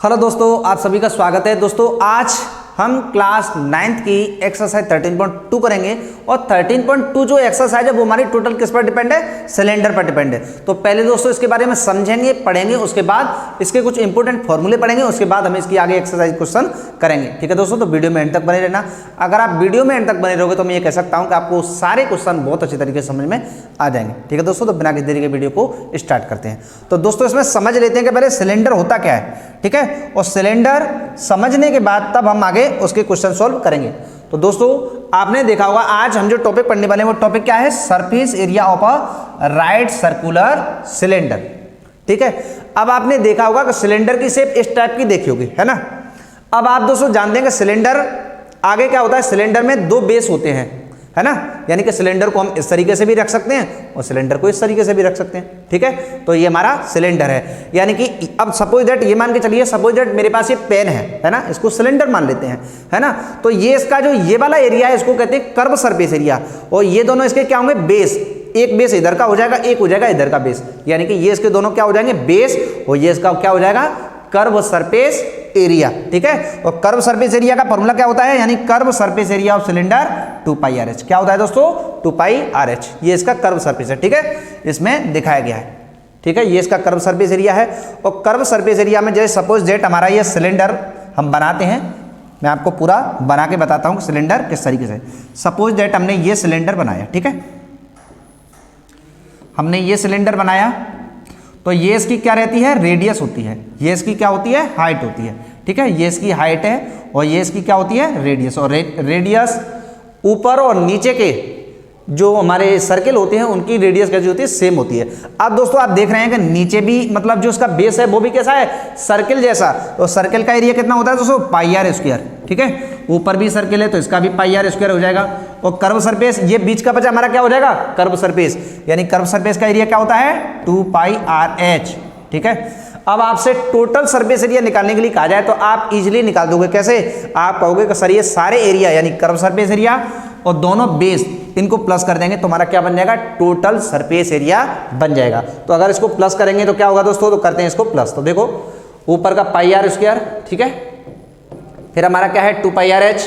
Hello दोस्तों, आप सभी का स्वागत है। दोस्तों आज हम क्लास 9th की एक्सरसाइज 13.2 करेंगे और 13.2 जो एक्सरसाइज है वो हमारी टोटल किस पर डिपेंड है? सिलेंडर पर डिपेंड है। तो पहले दोस्तों इसके बारे में समझेंगे, पढ़ेंगे, उसके बाद इसके कुछ इंपॉर्टेंट फॉर्मूले पढ़ेंगे, उसके बाद हम इसकी आगे एक्सरसाइज क्वेश्चन करेंगे। ठीक है दोस्तों, तो वीडियो में एंड तक बने रहना। अगर आप वीडियो में एंड तक बने रहोगे तो मैं ये कह सकता हूँ कि आपको सारे क्वेश्चन बहुत अच्छे तरीके से समझ में आ जाएंगे। ठीक है दोस्तों, तो बिना किसी देरी के वीडियो को स्टार्ट करते हैं। तो दोस्तों इसमें समझ लेते हैं कि पहले सिलेंडर होता क्या है। ठीक है, और सिलेंडर समझने के बाद तब हम आगे उसके क्वेश्चन सॉल्व करेंगे। तो दोस्तों आपने देखा होगा आज हम जो टॉपिक पढ़ने वाले हैं वो टॉपिक क्या है? Surface area of a right circular cylinder. ठीक है, अब आपने देखा होगा कि सिलेंडर की शेप इस टाइप की देखी होगी, है ना। अब आप दोस्तों जानते हैं कि सिलेंडर आगे क्या होता है? सिलेंडर में दो बेस होते हैं, है ना। यानी कि सिलेंडर को हम इस तरीके से भी रख सकते हैं और सिलेंडर को इस तरीके से भी रख सकते हैं। ठीक है, तो ये हमारा सिलेंडर है। यानी कि अब सपोज दैट ये मान के चलिए, सपोज दैट मेरे पास ये पेन है ना, इसको सिलेंडर मान लेते हैं, है ना। तो ये इसका जो ये वाला एरिया है इसको कहते हैं कर्व सरफेस एरिया, और ये दोनों इसके क्या होंगे? बेस। एक बेस इधर का हो जाएगा, एक हो जाएगा इधर का बेस, यानी कि ये इसके दोनों क्या हो जाएंगे? बेस, और ये इसका क्या हो जाएगा? Curve surface area. ठीक है, और कर्व सरफेस एरिया का फॉर्मूला क्या होता है? यानी curve surface area of cylinder 2πRh। क्या होता है दोस्तों? 2πRh। ये इसका कर्व सरफेस है। ठीक है, इसमें दिखाया गया है। ठीक है, ये इसका कर्व सरफेस एरिया है। और कर्व सरफेस एरिया में जैसे सपोज दैट हमारा ये सिलेंडर हम बनाते हैं, मैं आपको पूरा बना के बताता हूँ सिलेंडर किस तरीके से। सपोज दैट हमने ये सिलेंडर बनाया, ठीक है, हमने ये सिलेंडर बनाया, तो ये इसकी क्या रहती है? रेडियस होती है। ये इसकी क्या होती है? हाइट होती है। ठीक है, ये इसकी हाइट है और ये इसकी क्या होती है? रेडियस। और रेडियस ऊपर और नीचे के जो हमारे सर्किल होते हैं उनकी रेडियस कैसी होती है? सेम होती है। अब दोस्तों आप देख रहे हैं कि नीचे भी मतलब जो इसका बेस है वो भी कैसा है? सर्किल जैसा। तो सर्किल का एरिया कितना होता है दोस्तों? πr²। ठीक है, ऊपर भी सर्किल है तो इसका भी πr² हो जाएगा। और कर्व सरफेस, ये बीच का बचा हमारा क्या हो जाएगा? Curve surface. यानी कर्व सरफेस का एरिया क्या होता है? 2πRh। ठीक है, अब आपसे टोटल सरफेस एरिया निकालने के लिए कहा जाए तो आप इजीली निकाल दोगे। कैसे? आप कहोगे कि सर ये सारे एरिया यानी कर्व सरफेस एरिया और दोनों बेस इनको प्लस कर देंगे तो हमारा क्या बन जाएगा? टोटल सरफेस एरिया बन जाएगा। तो अगर इसको प्लस करेंगे तो क्या होगा दोस्तों? तो करते हैं इसको प्लस। तो देखो ऊपर का πr², ठीक है, फिर हमारा क्या है? 2πRh,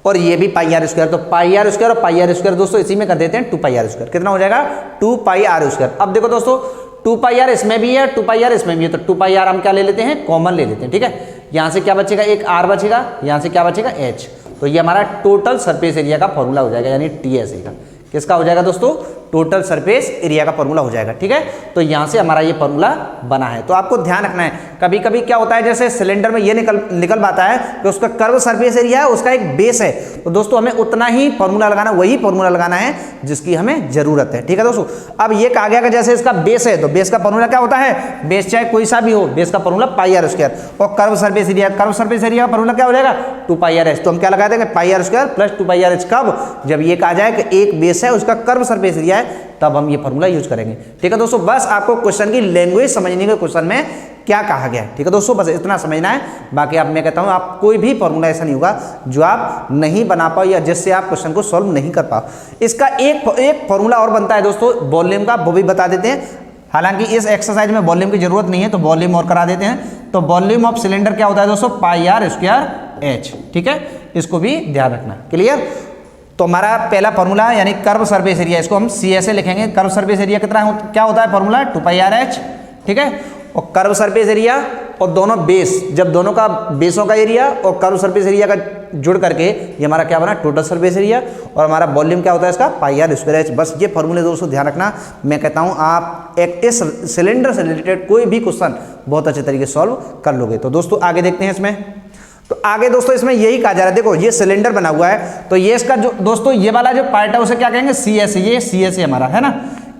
और ये भी πr²। तो πr² और πr² दोस्तों इसी में कर देते हैं 2πr²। कितना हो जाएगा? 2πr²। अब देखो दोस्तों 2πr इसमें भी है, 2πr इसमें भी है, तो 2πr हम क्या ले लेते हैं? कॉमन ले लेते हैं। ठीक है, यहाँ से क्या बचेगा? एक r बचेगा, यहाँ से क्या बचेगा? h। तो ये हमारा टोटल सरफेस एरिया का फॉर्मूला हो जाएगा, यानी TSA का। किसका हो जाएगा दोस्तों? टोटल सरफेस एरिया का फॉर्मूला हो जाएगा। ठीक है, तो यहाँ से हमारा ये फॉर्मूला बना है। तो आपको ध्यान रखना है, कभी कभी क्या होता है जैसे सिलेंडर में ये निकल पाता है कि उसका कर्व सरफेस एरिया है, उसका एक बेस है। तो दोस्तों हमें उतना ही फॉर्मूला लगाना, वही फॉर्मूला लगाना है जिसकी हमें जरूरत है। ठीक है दोस्तों, अब ये कहा गया कि जैसे इसका बेस है तो बेस का फॉर्मूला क्या होता है? बेस चाहे कोई सा भी हो, बेस का फॉर्मूला πr²। और कर्व सरफेस एरिया का फॉर्मूला क्या हो जाएगा? 2πRh। तो हम क्या लगा देंगे? πr² plus 2πRh। कब? जब ये कहा जाए कि एक बेस है उसका कर्व सरफेस एरिया है, तब हम ये फॉर्मूला यूज करेंगे। ठीक है दोस्तों, बस आपको क्वेश्चन की लैंग्वेज समझने के क्वेश्चन में क्या कहा गया है। ठीक है दोस्तों, बस इतना समझना है। बाकी आप, मैं कहता हूं आप कोई भी फॉर्मूला ऐसा नहीं होगा जो आप नहीं बना पाओ या जिससे आप क्वेश्चन को सॉल्व नहीं कर पाओ। इसका एक फॉर्मूला और बनता है दोस्तों वॉल्यूम का, वो भी बता देते हैं। हालांकि इस एक्सरसाइज में वॉल्यूम की जरूरत नहीं है तो वॉल्यूम और करा देते हैं। तो वॉल्यूम ऑफ सिलेंडर क्या होता है दोस्तों? πr²h। ठीक है, इसको भी ध्यान रखना। क्लियर? तो हमारा पहला फॉर्मूला यानी कर्व सरफेस एरिया, इसको हम CSA लिखेंगे। कर्व सरफेस एरिया कितना क्या होता है? Formula 2πRh। ठीक है, और कर्व सरफेस एरिया और दोनों बेस, जब दोनों का बेसों का एरिया और कर्व सरफेस एरिया का जुड़ करके ये हमारा क्या बना? Total surface area. और हमारा वॉल्यूम क्या होता है इसका? πr²h। बस ये फॉर्मूले दोस्तों ध्यान रखना। मैं कहता हूँ आप इस सिलेंडर से रिलेटेड कोई भी क्वेश्चन बहुत अच्छे तरीके से सॉल्व कर लोगे। तो दोस्तों आगे देखते हैं इसमें। तो आगे दोस्तों इसमें यही कहा जा रहा है, देखो ये सिलेंडर बना हुआ है, तो ये इसका जो दोस्तों ये वाला जो पार्ट है उसे क्या कहेंगे? CSA। ये CSA हमारा है ना,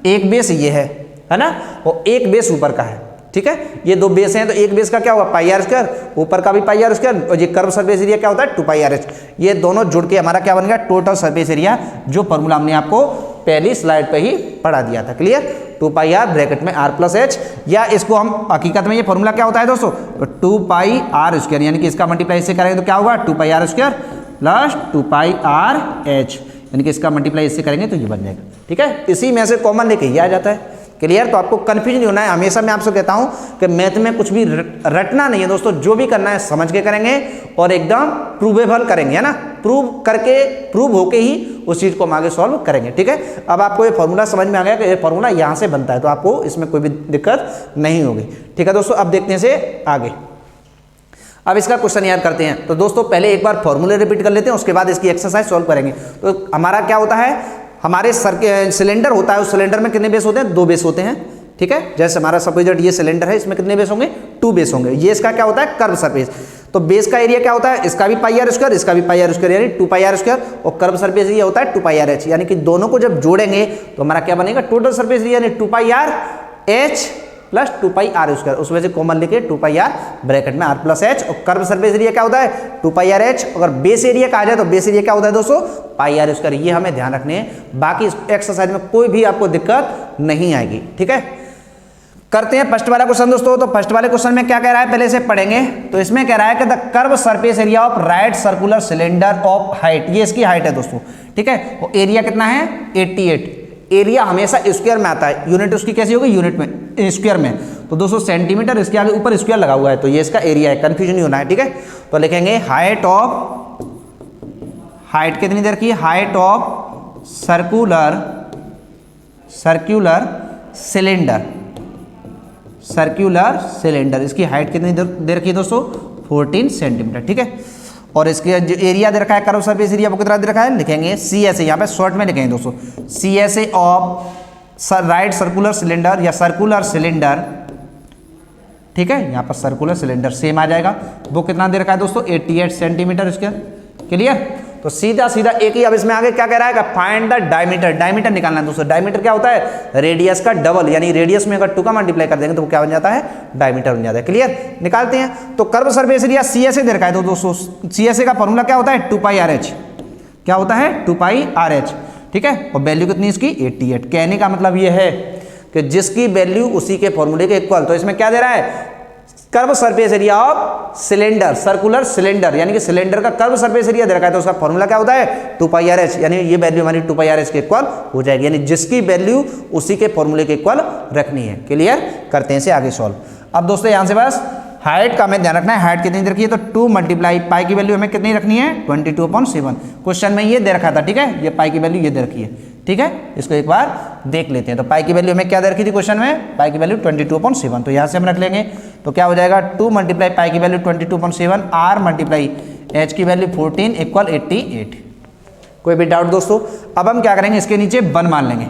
एक बेस ये है ना, और एक बेस ऊपर का है। ठीक है, ये दो बेस हैं तो एक बेस का क्या होगा? πr², ऊपर का भी πr², और ये कर्व सरफेस एरिया क्या होता है? 2πRh। ये दोनों जुड़ के हमारा क्या बन गया? टोटल सरफेस एरिया, जो फॉर्मूला हमने आपको पहली स्लाइड पे ही पढ़ा दिया था। क्लियर? 2πr ब्रैकेट में r+h, या इसको हम हकीकत में ये फॉर्मूला क्या होता है दोस्तों? तो 2πr², यानी कि इसका मल्टीप्लाई इससे करेंगे तो क्या होगा? 2πr² प्लस 2πRh, यानी कि इसका मल्टीप्लाई इससे करेंगे तो ये बन जाएगा। ठीक है, इसी में से कॉमन लेके ये आ जाता है। क्लियर। तो आपको कंफ्यूजन नहीं होना है। हमेशा मैं आपसे कहता हूं कि मैथ में कुछ भी रटना नहीं है दोस्तों, जो भी करना है समझ के करेंगे और एकदम प्रूवेबल करेंगे, है ना, प्रूव होके ही उस चीज को हम आगे सॉल्व करेंगे, ठीक है। अब आपको ये फॉर्मूला समझ में आ गया कि ये फॉर्मूला यहां से बनता है, तो आपको इसमें कोई भी दिक्कत नहीं होगी, ठीक है दोस्तों। अब देखते हैं से आगे, अब इसका क्वेश्चन याद करते हैं। तो दोस्तों पहले एक बार फॉर्मूले रिपीट कर लेते हैं, उसके बाद इसकी एक्सरसाइज सॉल्व करेंगे। तो हमारा क्या होता है, हमारे सिलेंडर होता है, उस सिलेंडर में कितने बेस होते हैं, 2 बेस होते हैं, ठीक है। जैसे हमारा सपोज ये सिलेंडर है, इसमें कितने बेस होंगे, 2 बेस होंगे। ये इसका क्या होता है, कर्व सरफेस। तो बेस का एरिया क्या होता है, इसका भी पाई आर स्क्वायर, इसका भी पाई आर स्क्वायर, यानी 2 पाई आर स्क्वायर, और कर्व सरफेस एरिया होता है 2 पाई आर एच, यानी कि दोनों को जब जोड़ेंगे तो हमारा क्या बनेगा, टोटल सरफेस एरिया, यानी 2 pi r h plus 2 pi r square, उसमें से कॉमन लेके 2 पाई आर ब्रैकेट में आर प्लस एच, और कर्व सरफेस एरिया क्या होता है, 2 पाई आर एच। अगर बेस एरिया कहा जाए तो बेस एरिया क्या होता है दोस्तों, पाई आर स्क्वायर। ये हमें ध्यान रखने हैं, बाकी एक्सरसाइज में कोई भी आपको दिक्कत नहीं आएगी, ठीक है। करते हैं फर्स्ट वाला क्वेश्चन दोस्तों। तो फर्स्ट वाले क्वेश्चन में क्या कह रहा है, पहले से पढ़ेंगे। तो इसमें कह रहा है कि the curve surface area of right circular cylinder of height, ये इसकी हाइट है दोस्तों, ठीक है। और एरिया कितना है, 88। एरिया हमेशा स्क्वायर में आता है, यूनिट उसकी कैसी होगी, यूनिट में, स्क्वायर में। तो दोस्तों सेंटीमीटर, इसके आगे ऊपर स्क्वायर लगा हुआ है, तो ये इसका एरिया है, कंफ्यूजन नहीं होना है, ठीक है। तो लिखेंगे हाइट कितनी देर की, हाइट ऑफ सर्कुलर सिलेंडर, इसकी हाइट कितनी देर की दोस्तों, 14 सेंटीमीटर, ठीक है। और इसके जो एरिया दे रखा है, कर्व सरफेस एरिया वो कितना दे रखा है, लिखेंगे सी एस ए, यहाँ पे शॉर्ट में लिखेंगे दोस्तों, C S A of right circular cylinder या सर्कुलर सिलेंडर, ठीक है। यहाँ पर सर्कुलर सिलेंडर सेम आ जाएगा, वो कितना दे रखा है दोस्तों, 88 सेंटीमीटर स्क्वायर, क्लियर। तो सीधा एक ही, अब इसमें आगे क्या कह रहा है, फाइंड द डायमीटर, डायमीटर निकालना है दोस्तों। डायमीटर क्या होता है, रेडियस का डबल, यानी रेडियस में अगर 2 का मल्टीप्लाई कर देंगे तो वो क्या बन जाता है, डायमीटर बन जाता है, क्लियर। निकालते हैं। तो curve surface area C S A दे रखा है, तो दोस्तों सी एस ए का फॉर्मूला क्या होता है, 2 पाई आर एच, क्या होता है, 2 पाई आर एच, ठीक है। और वैल्यू कितनी इसकी, 88। कहने का मतलब ये है कि जिसकी वैल्यू उसी के फॉर्मूले के इक्वल। तो इसमें क्या दे रहा है, curve surface area of cylinder, circular cylinder, यानी कि सिलेंडर का कर्व सरफेस एरिया दे रखा है, तो उसका फॉर्मूला क्या होता है, 2 पाई आर एच, यानी ये वैल्यू हमारी 2 पाई आर एच के इक्वल हो जाएगी, यानी जिसकी वैल्यू उसी के फॉर्मूले के इक्वल रखनी है, क्लियर। करते हैं इसे आगे सॉल्व। अब दोस्तों यहां से बस हाइट का हमें ध्यान रखना है, हाइट कितनी दे रखी है, तो 2 मल्टीप्लाई पाई की वैल्यू हमें कितनी रखनी है, 22/7। क्वेश्चन में ये दे रखा था, ठीक है, ये पाई की वैल्यू ये दे रखी है, ठीक है। इसको एक बार देख लेते हैं। तो पाई की वैल्यू हमें क्या दे रखी थी क्वेश्चन में, पाई की वैल्यू 22/7, तो यहाँ से हम रख लेंगे। तो क्या हो जाएगा, 2 मल्टीप्लाई पाई की वैल्यू 22/7, आर मल्टीप्लाई एच की वैल्यू 14 इक्वल 88। कोई भी डाउट दोस्तों। अब हम क्या करेंगे, इसके नीचे 1 मान लेंगे,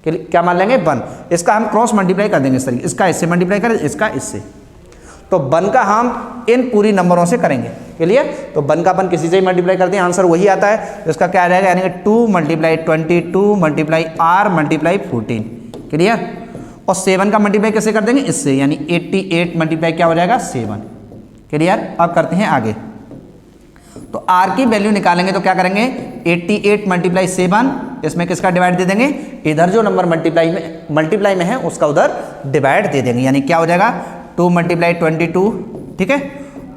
क्या मान लेंगे, 1। इसका हम क्रॉस मल्टीप्लाई कर देंगे इस तरीके, इसका इससे मल्टीप्लाई करें, इसका इससे, तो 1 का हम इन पूरी नंबरों से करेंगे, क्लियर। तो 1 का अपन किसी से ही मल्टीप्लाई करते हैं, आंसर वही आता है। तो इसका क्या आ जाएगा, यानी कि 2 multiply 22 multiply r multiply 14, clear. और 7 का मल्टीप्लाई कैसे कर देंगे, इससे, यानी 88 मल्टीप्लाई क्या हो जाएगा, 7, क्लियर। अब करते हैं आगे। तो आर की वैल्यू निकालेंगे तो क्या करेंगे, 88 मल्टीप्लाई 7, इसमें किसका डिवाइड दे देंगे, इधर जो नंबर मल्टीप्लाई में है उसका उधर डिवाइड दे देंगे, यानी क्या हो जाएगा, 2 मल्टीप्लाई 22, ठीक है,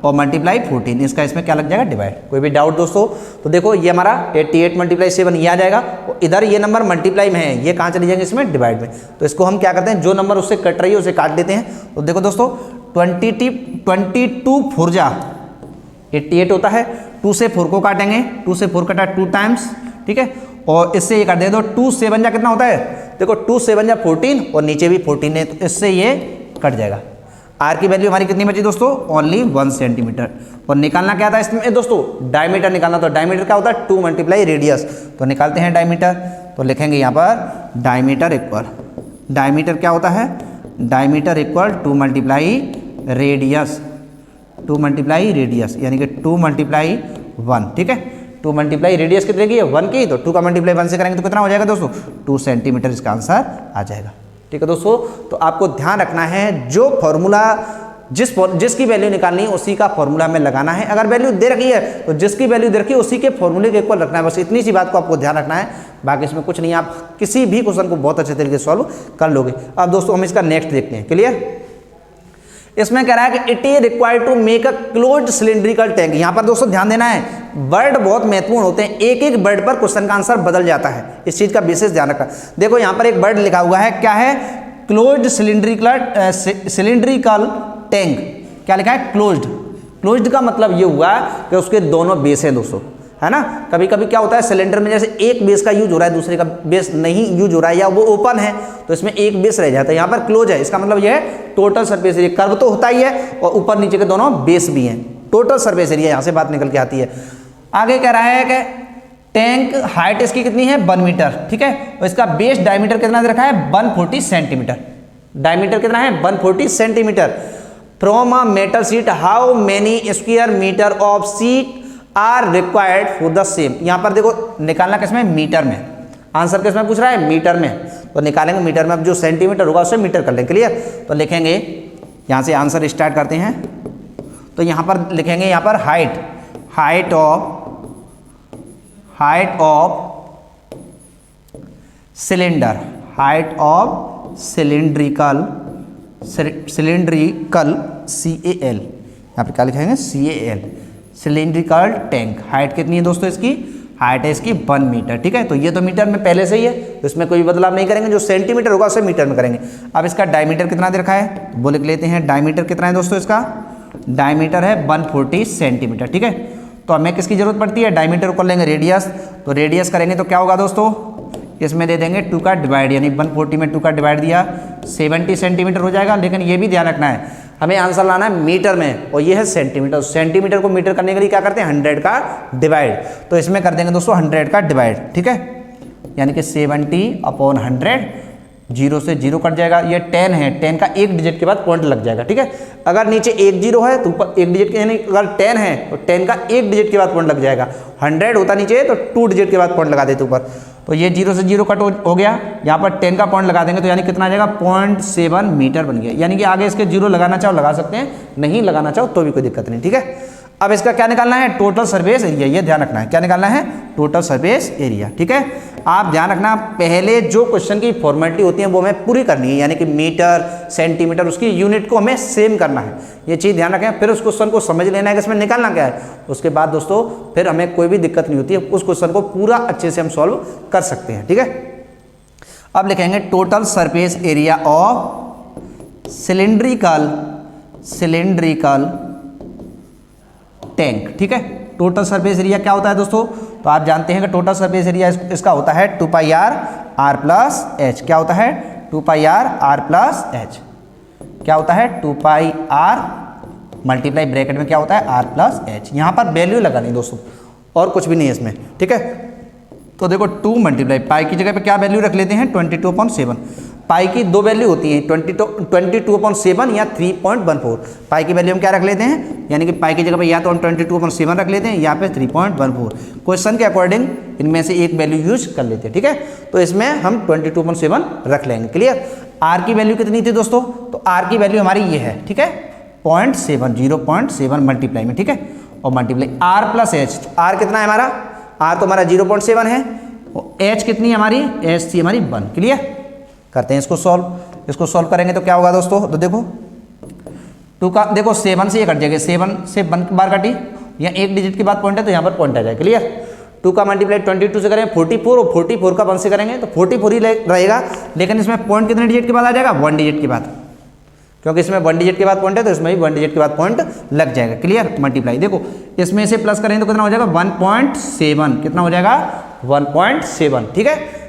और मल्टीप्लाई 14, इसका इसमें क्या लग जाएगा, डिवाइड। कोई भी डाउट दोस्तों। तो देखो ये हमारा 88 मल्टीप्लाई 7 ये आ जाएगा, और इधर ये नंबर मल्टीप्लाई में है, ये कहाँ चली जाएंगे, इसमें डिवाइड में। तो इसको हम क्या करते हैं, जो नंबर उससे कट रही है उसे काट देते हैं। तो देखो दोस्तों 22 4 जा 88 होता है, 2 से 4 को काटेंगे, 2 से 4 कटा 2 टाइम्स, ठीक है। और इससे ये कर दे दो, 2 7 जा कितना होता है, देखो 2 7 जा 14, और नीचे भी 14 है, तो इससे ये कट जाएगा। आर की वैल्यू हमारी कितनी बची दोस्तों, ओनली 1 सेंटीमीटर। और निकालना क्या था इसमें दोस्तों, डायमीटर निकालना। तो डायमीटर क्या होता है, 2 मल्टीप्लाई रेडियस। तो निकालते हैं डायमीटर। तो लिखेंगे यहाँ पर डायमीटर इक्वल, डायमीटर क्या होता है, diameter equal 2 multiply radius, 2 multiply radius, यानी कि 2 मल्टीप्लाई 1, ठीक है। 2 मल्टीप्लाई रेडियस कितने की है, 1 की, तो 2 का मल्टीप्लाई 1 से करेंगे तो कितना हो जाएगा दोस्तों, 2 सेंटीमीटर इसका आंसर आ जाएगा, ठीक है दोस्तों। तो आपको ध्यान रखना है, जो फॉर्मूला जिसकी वैल्यू निकालनी है उसी का फॉर्मूला हमें लगाना है। अगर वैल्यू दे रखी है तो जिसकी वैल्यू दे रखी है उसी के फॉर्मूले के इक्वल रखना है, बस इतनी सी बात को आपको ध्यान रखना है। बाकी इसमें कुछ नहीं, आप किसी भी क्वेश्चन को बहुत अच्छे तरीके से सॉल्व कर लोगे। अब दोस्तों हम इसका नेक्स्ट देखते हैं, क्लियर। इसमें कह रहा है कि it is required to make a closed cylindrical tank. यहां पर दोस्तों ध्यान देना है, वर्ड बहुत महत्वपूर्ण होते हैं, एक एक वर्ड पर क्वेश्चन का आंसर बदल जाता है, इस चीज का विशेष ध्यान रखना। देखो यहां पर एक वर्ड लिखा हुआ है, क्या है, क्लोज्ड सिलिंड्रिकल टैंक। क्या लिखा है, क्लोज्ड। क्लोज्ड का मतलब ये हुआ कि उसके दोनों बेस हैं दोस्तों, है ना। कभी कभी क्या होता है सिलेंडर में, जैसे एक बेस का यूज हो रहा है दूसरे का बेस नहीं यूज हो रहा है, या वो ओपन है तो इसमें एक बेस रह जाता है। यहाँ पर क्लोज है, इसका मतलब ये है टोटल सरफेस एरिया। कर्व तो होता ही है और ऊपर नीचे के दोनों बेस भी हैं, टोटल सरफेस एरिया यहाँ से बात निकल के आती है। आगे कह रहा है कि टैंक हाइट इसकी कितनी है, 1 मीटर, ठीक है। और इसका बेस डायमीटर कितना दे रखा है, 140 सेंटीमीटर। डायमीटर कितना है, 140 centimetre. From a metal sheet how many square metre of sheet are required for the same. यहां पर देखो निकालना किसमें, मीटर में। आंसर किसमें पूछ रहा है, मीटर में, तो निकालेंगे मीटर में। अब जो सेंटीमीटर होगा उसे मीटर कर लेंगे, क्लियर। तो लिखेंगे यहां से आंसर स्टार्ट करते हैं। तो यहां पर लिखेंगे, यहां पर height of cylinder, height of cylindrical CAL, यहाँ पे क्या लिखेंगे, CAL, सिलिंड्रिकल टैंक। हाइट कितनी है दोस्तों इसकी, हाइट है इसकी 1 मीटर, ठीक है। तो ये तो मीटर में पहले से ही है, तो इसमें कोई बदलाव नहीं करेंगे, जो सेंटीमीटर होगा उसे मीटर में करेंगे। अब इसका डायमीटर कितना दे रखा है, वो लिख लेते हैं। डायमीटर कितना है दोस्तों, इसका डायमीटर है 140 सेंटीमीटर, ठीक है। तो हमें किसकी जरूरत पड़ती है, डायमीटर को लेंगे रेडियस, तो रेडियस करेंगे तो क्या होगा दोस्तों, इसमें दे देंगे 2 का डिवाइड, यानी 140 में 2 का डिवाइड दिया 70 सेंटीमीटर हो जाएगा। लेकिन ये भी ध्यान रखना है, हमें आंसर लाना है मीटर में, और ये है सेंटीमीटर। सेंटीमीटर को मीटर करने के लिए क्या करते हैं, 100 का डिवाइड। तो इसमें कर देंगे दोस्तों 100 का डिवाइड, ठीक है। यानी कि 70/100, 0 से 0 कट जाएगा। ये 10 है, 10 का एक डिजिट के बाद पॉइंट लग जाएगा, ठीक है। अगर नीचे 1 0 है तो ऊपर एक डिजिट, यानी अगर 10 है तो 10 का एक डिजिट के बाद पॉइंट लग जाएगा। 100 होता नीचे तो 2 डिजिट के बाद पॉइंट लगा देते ऊपर। तो ये 0 से 0 कट हो गया, यहाँ पर 10 का पॉइंट लगा देंगे तो यानी कितना आ जाएगा, 0.7 मीटर बन गया। यानी कि आगे इसके 0 लगाना चाहो लगा सकते हैं, नहीं लगाना चाहो तो भी कोई दिक्कत नहीं, ठीक है। अब इसका क्या निकालना है, टोटल सरफेस एरिया, ये ध्यान रखना है। क्या निकालना है, टोटल सरफेस एरिया, ठीक है। आप ध्यान रखना, पहले जो क्वेश्चन की फॉर्मेलिटी होती है वो हमें पूरी करनी है, यानी कि मीटर, सेंटीमीटर, उसकी यूनिट को हमें सेम करना है, ये चीज़ ध्यान रखें। फिर उस क्वेश्चन को समझ लेना है कि इसमें निकालना क्या है, उसके बाद दोस्तों फिर हमें कोई भी दिक्कत नहीं होती है, उस क्वेश्चन को पूरा अच्छे से हम सॉल्व कर सकते हैं, ठीक है। अब लिखेंगे total surface area of cylindrical tank, ठीक है। टोटल सरफेस एरिया क्या होता है दोस्तों, तो आप जानते हैं कि टोटल सरफेस एरिया इसका होता है 2πr/r+h। क्या होता है, 2πr/r+h। क्या होता है, 2πr मल्टीप्लाई ब्रैकेट में क्या होता है, r+h। यहाँ पर वैल्यू लगानी दोस्तों, और कुछ भी नहीं है इसमें, ठीक है। तो देखो 2 मल्टीप्लाई पाई की जगह पे क्या वैल्यू रख लेते हैं, 22/7। पाई की 2 वैल्यू होती हैं, 22/7 या 3.14। पाई की वैल्यू हम क्या रख लेते हैं, यानी कि पाई की जगह पे या तो हम 22/7 रख लेते हैं या पे 3.14। क्वेश्चन के अकॉर्डिंग इनमें से एक वैल्यू यूज कर लेते हैं, ठीक है। तो इसमें हम 22/7 रख लेंगे, क्लियर। आर की वैल्यू कितनी थी दोस्तों, तो आर की वैल्यू हमारी ये है, ठीक है, 0.7 मल्टीप्लाई में, ठीक है। और मल्टीप्लाई r+h, आर कितना है हमारा, आर तो हमारा 0.7 है, और एच कितनी है हमारी, एच थी हमारी 1, क्लियर। करते हैं इसको सॉल्व। इसको सॉल्व करेंगे तो क्या होगा दोस्तों, तो देखो 2 का, देखो 7 से ये कट जाएगा, 7 से 1 बार कटी, या एक डिजिट के बाद पॉइंट है तो यहाँ पर पॉइंट आ जाएगा, क्लियर। 2 का मल्टीप्लाई 22 से करेंगे 44, और 44 का 1 से करेंगे तो 44 ही रहेगा। लेकिन इसमें पॉइंट कितने डिजिट के बाद आ जाएगा, 1 डिजिट के बाद, क्योंकि इसमें 1 डिजिट के बाद पॉइंट है तो इसमें भी 1 डिजिट के बाद पॉइंट लग जाएगा, क्लियर। मल्टीप्लाई देखो इसमें से प्लस करेंगे तो कितना हो जाएगा, 1.7, कितना हो जाएगा, 1.7, ठीक है।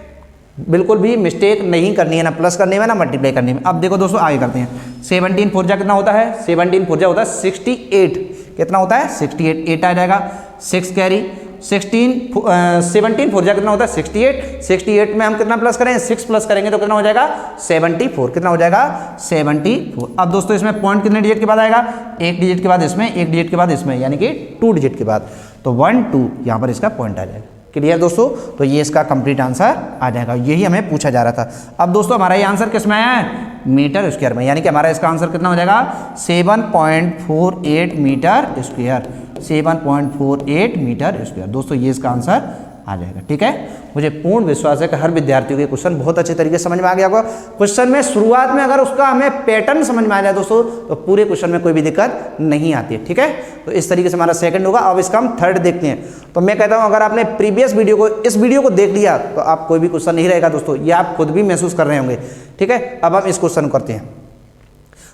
बिल्कुल भी मिस्टेक नहीं करनी है, ना प्लस करने में ना मल्टीप्लाई करने में। अब देखो दोस्तों आगे करते हैं। 17 4 कितना होता है, 17 4 होता है 68, कितना होता है 68, 8 आ जाएगा, 6 कैरी 17 4 कितना होता है 68, 68 में हम कितना प्लस करें, 6 प्लस करेंगे तो कितना हो जाएगा 74, कितना हो जाएगा 74। अब दोस्तों इसमें पॉइंट कितने डिजिट के बाद आएगा, एक डिजिट के बाद इसमें, एक डिजिट के बाद इसमें, यानी कि 2 डिजिट के बाद, तो 1 2 यहाँ पर इसका पॉइंट आ जाएगा, क्लियर दोस्तों। तो ये इसका कंप्लीट आंसर आ जाएगा, यही हमें पूछा जा रहा था। अब दोस्तों हमारा ये आंसर किस में आया है, मीटर स्क्वायर में, यानी कि हमारा इसका आंसर कितना हो जाएगा 7.48 मीटर स्क्वायर, 7.48 मीटर स्क्वायर। दोस्तों ये इसका आंसर आ जाएगा। ठीक है, मुझे पूर्ण विश्वास है कि हर विद्यार्थियों के क्वेश्चन बहुत अच्छे तरीके से समझ में आ गया होगा। क्वेश्चन में शुरुआत में अगर उसका हमें पैटर्न समझ में आ जाए दोस्तों तो पूरे क्वेश्चन में कोई भी दिक्कत नहीं आती है। ठीक है, तो इस तरीके से हमारा सेकंड होगा। अब इसका हम थर्ड देखते हैं। तो मैं कहता हूं अगर आपने प्रीवियस वीडियो को, इस वीडियो को देख लिया तो आप कोई भी क्वेश्चन नहीं रहेगा दोस्तों, ये आप खुद भी महसूस कर रहे होंगे। ठीक है, अब हम इस क्वेश्चन को करते हैं।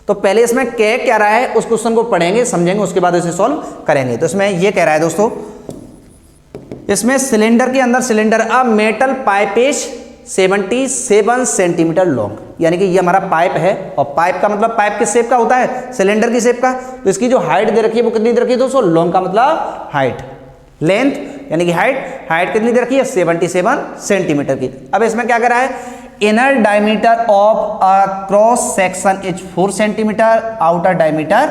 तो पहले इसमें क्या रहा है उस क्वेश्चन को पढ़ेंगे, समझेंगे, उसके बाद इसे सॉल्व करेंगे। तो इसमें ये कह रहा है दोस्तों, इसमें सिलेंडर के अंदर cylinder a metal pipe is 77 centimetre long, यानी कि ये हमारा पाइप है और पाइप का मतलब पाइप किस शेप का होता है, सिलेंडर की शेप का। तो इसकी जो हाइट दे रखी है वो कितनी दे रखी है दोस्तों, लॉन्ग का मतलब हाइट, लेंथ यानी कि हाइट कितनी दे रखी है 77 सेंटीमीटर की। अब इसमें क्या कर रहा है, inner diameter of a cross section is 4 centimetre, outer diameter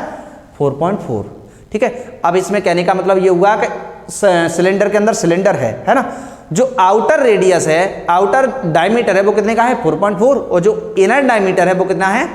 4.4। ठीक है, अब इसमें कहने का मतलब ये हुआ कि सिलेंडर के अंदर सिलेंडर है ना, जो आउटर रेडियस है, आउटर डायमीटर है वो कितने का है 4.4 और जो इनर डायमीटर है वो कितना है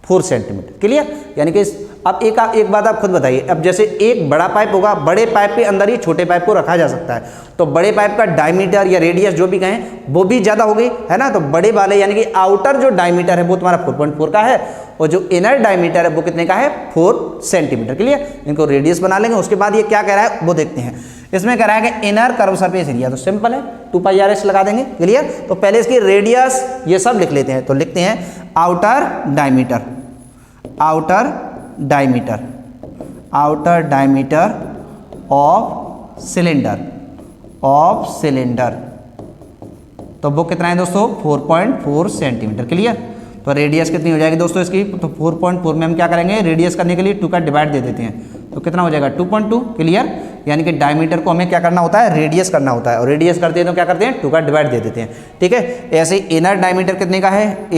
4 सेंटीमीटर। क्लियर, यानी कि अब एक बात आप खुद बताइए, अब जैसे एक बड़ा पाइप होगा, बड़े पाइप के अंदर ही छोटे पाइप को रखा जा सकता है, तो बड़े पाइप का डायमीटर या रेडियस जो भी कहें वो भी ज़्यादा हो गई है ना। तो बड़े वाले यानी कि आउटर जो डायमीटर है वो तुम्हारा 4.4 का है और जो इनर डायमीटर है वो कितने का है 4 सेंटीमीटर। क्लियर, इनको रेडियस बना लेंगे। उसके बाद ये क्या कह रहा है वो देखते हैं। इसमें कह रहा है कि इनर कर्व सरफेस एरिया, तो सिंपल है 2πrs लगा देंगे। क्लियर, तो पहले इसकी रेडियस ये सब लिख लेते हैं। तो लिखते हैं outer diameter, outer diameter of cylinder, तो वो कितना है दोस्तों 4.4 सेंटीमीटर। क्लियर, तो रेडियस कितनी हो जाएगी दोस्तों इसकी, तो 4.4 में हम क्या करेंगे, रेडियस करने के लिए 2 का डिवाइड दे देते हैं, तो कितना हो जाएगा 2.2। क्लियर, यानी कि डायमीटर को हमें क्या करना होता है, रेडियस करना होता है, और रेडियस करते हैं तो क्या करते हैं 2 का डिवाइड दे देते हैं। ठीक है, ऐसे ही इनर डायमीटर कितने का है,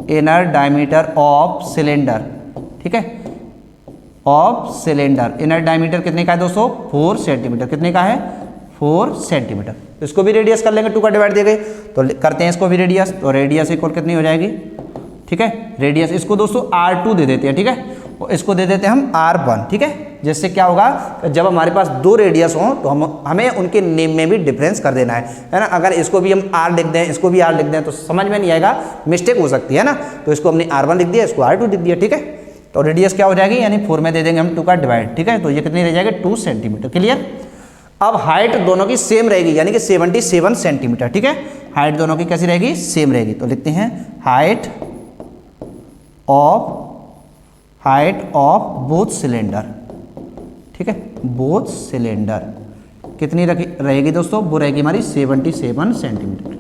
इनर डायमीटर ऑफ सिलेंडर। ठीक है, ऑफ सिलेंडर, इनर डायमीटर कितने का है दोस्तों 4 सेंटीमीटर। कितने का है 4 सेंटीमीटर। इसको भी रेडियस कर लेंगे, 2 का डिवाइड दे गए, तो करते हैं इसको भी रेडियस। तो रेडियस इक्वल कितनी हो जाएगी, ठीक है, रेडियस इसको दोस्तों R2 दे देते हैं। ठीक है, और इसको दे देते हैं हम R1। ठीक है, जिससे क्या होगा, जब हमारे पास 2 रेडियस हों तो हमें उनके नेम में भी डिफरेंस कर देना है ना। अगर इसको भी हम R लिख दें, इसको भी R लिख दें तो समझ में नहीं आएगा, मिस्टेक हो सकती है ना। तो इसको हमने R1 लिख दिया, इसको R2 लिख दिया। ठीक है, तो रेडियस क्या हो जाएगी, यानी 4 में दे देंगे हम 2 का डिवाइड। ठीक है, तो ये कितनी रह जाएगी 2 सेंटीमीटर। क्लियर, अब हाइट दोनों की सेम रहेगी, यानी कि 77 सेंटीमीटर। ठीक है, हाइट दोनों की कैसी रहेगी, सेम रहेगी। तो लिखते हैं हाइट ऑफ बोथ सिलेंडर। ठीक है, बोथ सिलेंडर कितनी रहेगी दोस्तों, वो रहेगी हमारी 77 सेंटीमीटर।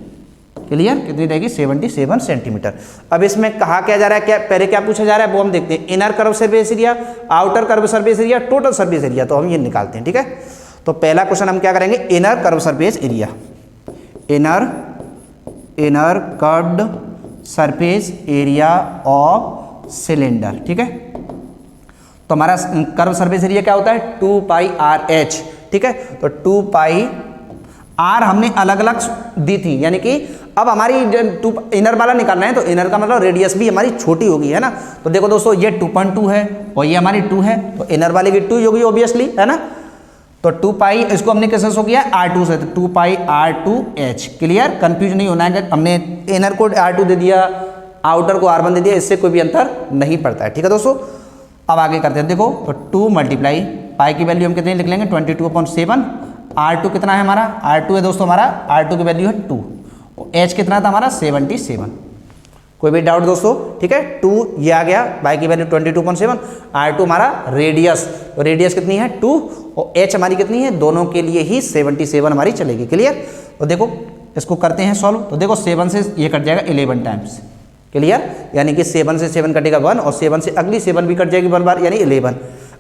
क्लियर, कितनी रहेगी 77 सेंटीमीटर। अब इसमें कहा क्या जा रहा है, क्या पहले क्या पूछा जा रहा है वो हम देखते हैं। Inner curve surface area, outer curve surface area, total surface area, तो हम ये निकालते हैं। ठीक है, तो पहला क्वेश्चन हम क्या करेंगे, inner curve surface area, inner curved surface area of cylinder. ठीक है, तो हमारा कर्व सरफेस एरिया क्या होता है 2πRh। ठीक है, तो 2πr हमने अलग अलग दी थी, यानी कि अब हमारी इनर वाला निकालना है, तो इनर का मतलब रेडियस भी हमारी छोटी होगी, है ना। तो देखो दोस्तों ये 2.2 है और ये हमारी 2 है, तो इनर वाले की 2 होगी ऑब्वियसली, है ना। तो 2π इसको हमने किससे शो किया, R2 से, तो 2πR2h। क्लियर, कंफ्यूज नहीं होना है कि हमने इनर को R2 दे दिया, आउटर को R1 दे दिया, इससे कोई भी अंतर नहीं पड़ता है। ठीक है दोस्तों, अब आगे करते हैं। देखो, तो 2 मल्टीप्लाई पाई की वैल्यू हम कितनी लिख लेंगे 22/7। R2 कितना है हमारा, R2 है दोस्तों हमारा, R2 की वैल्यू है 2, H कितना था हमारा 77। कोई भी डाउट दोस्तों, ठीक है, 2 ये आ गया, बाई की वैल्यू 22/7, R2 हमारा रेडियस, तो रेडियस कितनी है 2 और H हमारी कितनी है, दोनों के लिए ही 77 हमारी चलेगी। क्लियर, तो देखो इसको करते हैं सॉल्व। तो देखो 7 से ये कट जाएगा 11 टाइम्स। क्लियर, यानी कि 7 से 7 कटेगा 1 और 7 से अगली 7 भी कट जाएगी 1 बार, यानी 11।